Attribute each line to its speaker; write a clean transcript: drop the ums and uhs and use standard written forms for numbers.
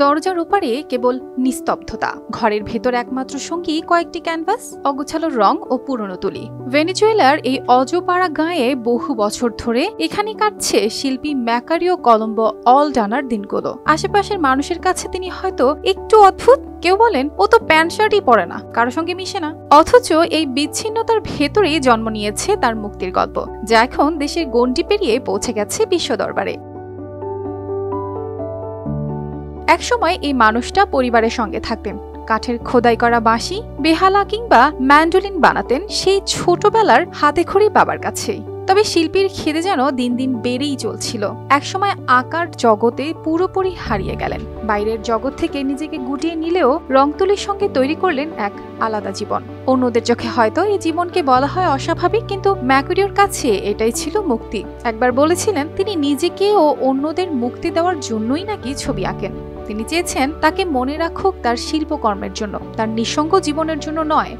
Speaker 1: দরজার ওপারে কেবল নিস্তব্ধতা, ঘরের ভেতর একমাত্র সঙ্গী কয়েকটি ক্যানভাস, অগোছালো রং ও পুরনো তুলি। ভেনেজুয়েলার এই অজপাড়া গাঁয়ে বহু বছর ধরে এখানে কাটছে শিল্পী ম্যাকারিও কলম্বো অলডানার দিনগুলো। আশেপাশের মানুষের কাছে তিনি হয়তো একটু অদ্ভুত, কেউ বলেন ও তো প্যান্ট শার্টই পরে না, কারো সঙ্গে মিশে না। অথচ এই বিচ্ছিন্নতার ভেতরেই জন্ম নিয়েছে তার মুক্তির গল্প, যা এখন দেশের গণ্ডি পেরিয়ে পৌঁছে গেছে বিশ্ব দরবারে। একসময় এই মানুষটা পরিবারের সঙ্গে থাকতেন, কাঠের খোদাই করা বাঁশি, বেহালা কিংবা ম্যান্ডোলিন বানাতেন সেই ছোটবেলার হাতেখড়ি বাবার কাছেই। তবে শিল্পীর খিদে যেন দিন দিন বেড়েই চলছিল। একসময় আঁকার জগতে পুরোপুরি হারিয়ে গেলেন। বাইরের জগৎ থেকে নিজেকে গুটিয়ে নিলেও রংতুলির সঙ্গে তৈরি করলেন এক আলাদা জীবন। অন্যদের চোখে হয়তো এই জীবনকে বলা হয় অস্বাভাবিক, কিন্তু ম্যাকারিওর কাছে এটাই ছিল মুক্তি। একবার বলেছিলেন তিনি নিজেকে ও অন্যদের মুক্তি দেওয়ার জন্যই নাকি ছবি আঁকেন। তিনি চেয়েছেন তাকে মনে রাখুক তার শিল্পকর্মের জন্য, তার নিঃসঙ্গ জীবনের জন্য নয়।